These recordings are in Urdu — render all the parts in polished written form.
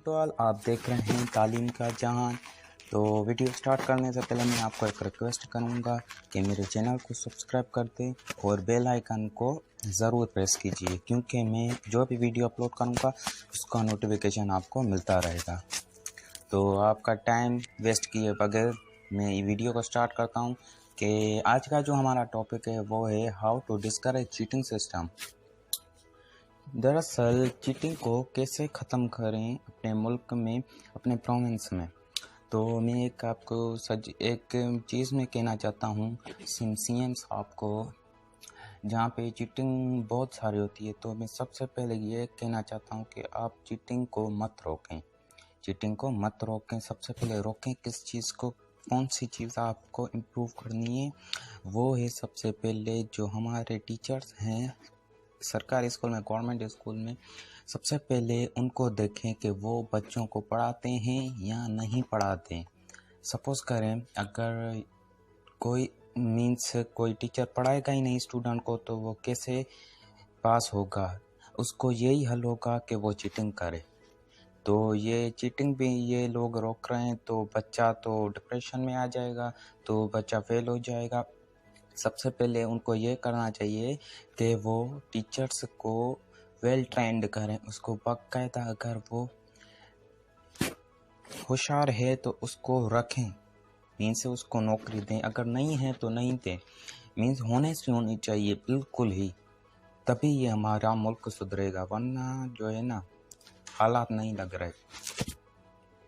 ٹو آل، آپ دیکھ رہے ہیں تعلیم کا جہان۔ تو ویڈیو سٹارٹ کرنے سے پہلے میں آپ کو ایک ریکویسٹ کروں گا کہ میرے چینل کو سبسکرائب کر دیں اور بیل آئیکن کو ضرور پریس کیجیے، کیونکہ میں جو بھی ویڈیو اپلوڈ کروں گا اس کا نوٹیفیکیشن آپ کو ملتا رہے گا۔ تو آپ کا ٹائم ویسٹ کیے بغیر میں ویڈیو کو سٹارٹ کرتا ہوں کہ آج کا جو ہمارا ٹاپک ہے وہ ہے how to discourage cheating system. دراصل چیٹنگ کو کیسے ختم کریں اپنے ملک میں، اپنے پروونس میں۔ تو میں آپ کو ایک چیز میں کہنا چاہتا ہوں سی ایم صاحب کو، جہاں پہ چیٹنگ بہت ساری ہوتی ہے۔ تو میں سب سے پہلے یہ کہنا چاہتا ہوں کہ آپ چیٹنگ کو مت روکیں، چیٹنگ کو مت روکیں۔ سب سے پہلے روکیں کس چیز کو، کون سی چیز آپ کو امپروو کرنی ہے، وہ ہے سب سے پہلے جو ہمارے ٹیچرز ہیں سرکاری اسکول میں، گورنمنٹ اسکول میں، سب سے پہلے ان کو دیکھیں کہ وہ بچوں کو پڑھاتے ہیں یا نہیں پڑھاتے۔ سپوز کریں اگر کوئی ٹیچر پڑھائے گا ہی نہیں اسٹوڈنٹ کو تو وہ کیسے پاس ہوگا؟ اس کو یہی حل ہوگا کہ وہ چیٹنگ کرے۔ تو یہ چیٹنگ بھی یہ لوگ روک رہے ہیں تو بچہ تو ڈپریشن میں آ جائے گا، تو بچہ فیل ہو جائے گا۔ سب سے پہلے ان کو یہ کرنا چاہیے کہ وہ ٹیچرز کو ویل ٹرینڈ کریں، اس کو باقاعدہ، اگر وہ ہوشیار ہے تو اس کو رکھیں، مینس اس کو نوکری دیں، اگر نہیں ہے تو نہیں دیں، مینس ہونے سے ہونی چاہیے بالکل ہی، تبھی یہ ہمارا ملک سدھرے گا، ورنہ جو ہے نا حالات نہیں لگ رہے۔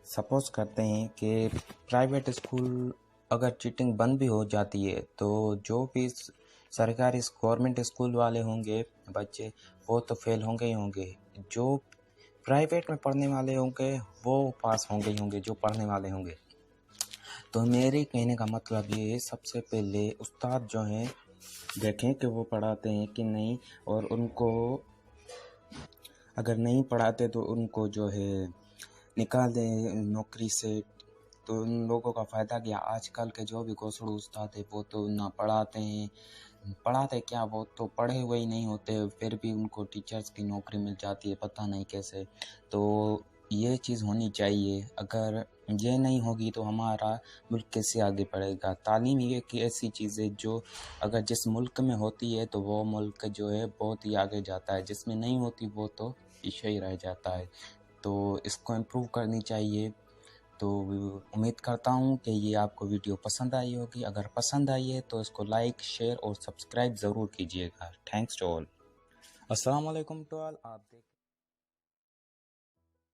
سپوز کرتے ہیں کہ پرائیویٹ اسکول اگر چیٹنگ بند بھی ہو جاتی ہے تو جو بھی سرکاری گورنمنٹ اسکول والے ہوں گے بچے، وہ تو فیل ہوں گے ہی ہوں گے، جو پرائیویٹ میں پڑھنے والے ہوں گے وہ پاس ہوں گے ہی ہوں گے، جو پڑھنے والے ہوں گے۔ تو میرے کہنے کا مطلب یہ ہے سب سے پہلے استاد جو ہیں دیکھیں کہ وہ پڑھاتے ہیں کہ نہیں، اور ان کو اگر نہیں پڑھاتے تو ان کو جو ہے نکال دیں نوکری سے۔ تو ان لوگوں کا فائدہ کیا؟ آج کل کے جو بھی گھوسڑو استاد ہے وہ تو نہ پڑھاتے ہیں، پڑھاتے کیا، وہ تو پڑھے ہوئے ہی نہیں ہوتے، پھر بھی ان کو ٹیچرز کی نوکری مل جاتی ہے، پتہ نہیں کیسے۔ تو یہ چیز ہونی چاہیے، اگر یہ نہیں ہوگی تو ہمارا ملک کیسے آگے بڑھے گا؟ تعلیم یہ ایک ایسی چیز ہے جو اگر جس ملک میں ہوتی ہے تو وہ ملک جو ہے بہت ہی آگے جاتا ہے، جس میں نہیں ہوتی وہ تو پیچھے ہی رہ جاتا ہے۔ تو اس کو امپروو کرنی چاہیے۔ تو امید کرتا ہوں کہ یہ آپ کو ویڈیو پسند آئی ہوگی، اگر پسند آئی ہے تو اس کو لائک، شیئر اور سبسکرائب ضرور کیجیے گا۔ Thanks to all. السلام علیکم ٹو آل، آپ دیکھ